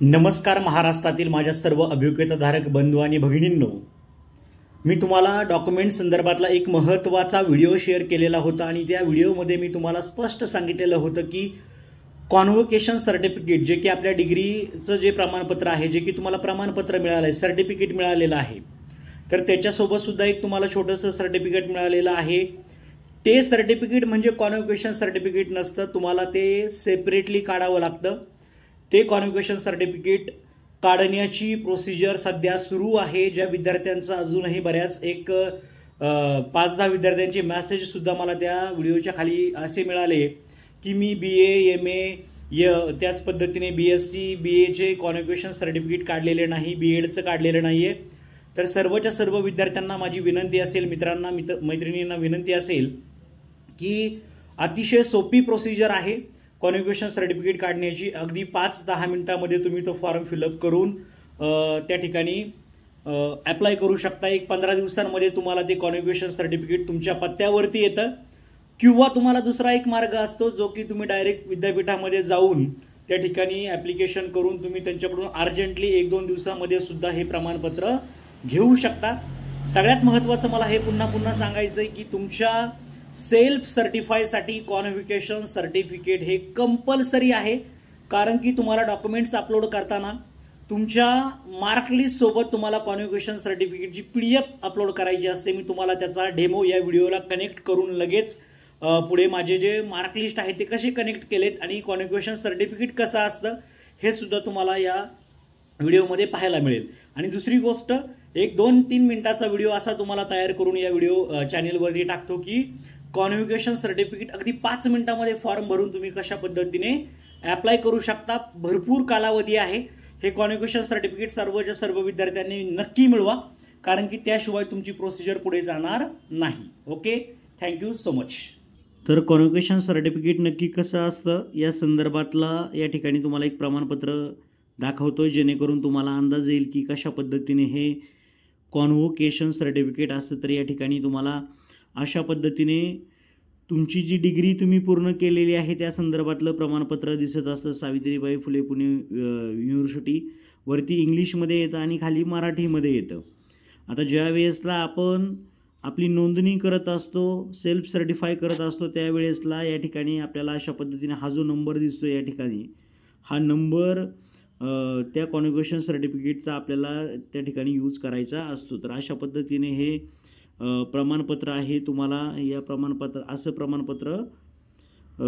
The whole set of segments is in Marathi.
नमस्कार महाराष्ट्रातील माझ्या सर्व अभियोग्यताधारक बंधू आणि भगिनींनो, मी तुम्हाला डॉक्युमेंट संदर्भातला एक महत्त्वाचा व्हिडिओ शेअर केलेला होता आणि त्या व्हिडिओमध्ये मी तुम्हाला स्पष्ट सांगितलेलं होतं की कॉन्व्होकेशन सर्टिफिकेट जे की आपल्या डिग्रीचं जे प्रमाणपत्र आहे, जे की तुम्हाला प्रमाणपत्र मिळालं आहे, सर्टिफिकेट मिळालेलं आहे, तर त्याच्यासोबत सुद्धा एक तुम्हाला छोटंसं सर्टिफिकेट मिळालेलं आहे। ते सर्टिफिकेट म्हणजे कॉन्व्होकेशन सर्टिफिकेट नसतं, तुम्हाला ते सेपरेटली काढावं लागतं। ते कॉन्व्होकेशन सर्टिफिकेट काढण्याची प्रोसिजर सध्या सुरू आहे। ज्या विद्यार्थ्यांचा अजूनही बऱ्याच एक 5-10 विद्यार्थ्यांचे मेसेज सुद्धा मला त्या व्हिडिओच्या खाली असे मिळाले की मी BA MA त्याच पद्धतीने BSc BA चे कॉन्व्होकेशन सर्टिफिकेट काढलेले नाही, BEdचं काढलेलं नाहीये। तर सर्वच्या सर्व विद्यार्थ्यांना माझी विनंती असेल, मित्रांना मैत्रिणींना विनंती असेल की अतिशय सोपी प्रोसिजर आहे कॉन्व्होकेशन सर्टिफिकेट काढण्याची। अगदी 5-10 मिनिटांमध्ये तुम्ही तो फॉर्म फिलअप करून त्या ठिकाणी अप्लाय करू शकता। एक 15 दिवसांमध्ये तुम्हाला ते कॉन्व्होकेशन सर्टिफिकेट तुमच्या पत्त्यावरती येतं, किंवा तुम्हाला दुसरा एक मार्ग असतो जो की तुम्ही डायरेक्ट विद्यापीठामध्ये जाऊन त्या ठिकाणी ऍप्लिकेशन करून तुम्ही त्यांच्याकडून अर्जंटली 1-2 दिवसांमध्ये सुद्धा हे प्रमाणपत्र घेऊ शकता। सगळ्यात महत्त्वाचं मला हे पुन्हा सांगायचं आहे की तुमच्या सेल्फ सर्टिफाय साठी कॉन्व्होकेशन सर्टिफिकेट हे कंपल्सरी आहे, कारण की तुम्हाला डॉक्युमेंट्स अपलोड करताना तुमच्या मार्कलिस्ट सोबत तुम्हाला कॉन्व्होकेशन सर्टिफिकेटची PDF अपलोड करायची असते। मी तुम्हाला त्याचा डेमो या व्हिडिओला कनेक्ट करून लगेच पुढे माझे जे मार्कलिस्ट आहे ते कसे कनेक्ट केलेत आणि कॉन्व्होकेशन सर्टिफिकेट कसं असतं हे सुद्धा तुम्हाला या व्हिडिओमध्ये पाहायला मिळेल। आणि दुसरी गोष्ट, एक 2-3 मिनिटाचा व्हिडिओ असा तुम्हाला तयार करून या व्हिडिओ चॅनेलवरती टाकतो की कॉन्व्होकेशन सर्टिफिकेट अगदी 5 मिनिटांमध्ये फॉर्म भरून तुम्ही कशा पद्धतीने अप्लाय करू शकता। भरपूर कालावधी आहे। हे कॉन्व्होकेशन सर्टिफिकेट सर्व विद्यार्थ्यांनी नक्की मिळवा, कारण की त्याशिवाय तुमची प्रोसिजर पुढे जाणार नाही। Okay, thank you so much. तर कॉन्व्होकेशन सर्टिफिकेट नक्की कसं असतं या संदर्भातला या ठिकाणी तुम्हाला एक प्रमाणपत्र दाखवतोय, जेणेकरून तुम्हाला अंदाज येईल की कशा पद्धतीने हे कॉन्व्होकेशन सर्टिफिकेट असतं। तर या ठिकाणी तुम्हाला अशा पद्धतीने तुमची जी डिग्री तुम्ही पूर्ण केलेली आहे त्या संदर्भातलं प्रमाणपत्र दिसत असतं। सावित्रीबाई फुले पुणे युनिव्हर्सिटी वरती इंग्लिशमध्ये येतं आणि खाली मराठीमध्ये येतं। आता ज्या वेळेसला आपण आपली नोंदणी करत असतो, सेल्फ सर्टिफाय करत असतो, त्यावेळेसला या ठिकाणी आपल्याला अशा पद्धतीने हा जो नंबर दिसतो या ठिकाणी, हा नंबर त्या कॉन्व्होकेशन सर्टिफिकेटचा आपल्याला त्या ठिकाणी यूज करायचा असतो। तर अशा पद्धतीने हे प्रमाणपत्र आहे। तुम्हाला या प्रमाणपत्र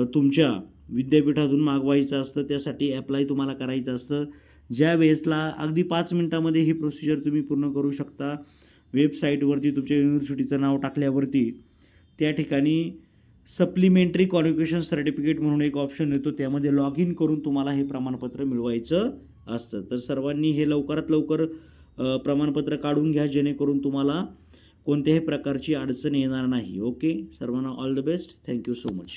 तुमच्या विद्यापीठातून मागवायचं असतं, त्यासाठी अप्लाय तुम्हाला करायचं असतं। ज्या वेळेसला अगदी 5 मिनिटांमध्ये ही प्रोसिजर तुम्ही पूर्ण करू शकता। वेबसाईटवरती तुमच्या युनिव्हर्सिटीचं नाव टाकल्यावरती त्या ठिकाणी सप्लिमेंटरी कॉन्व्होकेशन सर्टिफिकेट म्हणून एक ऑप्शन येतो, त्यामध्ये लॉग इन करून तुम्हाला हे प्रमाणपत्र मिळवायचं असतं। तर सर्वांनी हे लवकरात लवकर प्रमाणपत्र काढून घ्या, जेणेकरून तुम्हाला कोणत्याही प्रकारची अडचण येणार नाही। ओके, सर्वांना all the best, thank you so much.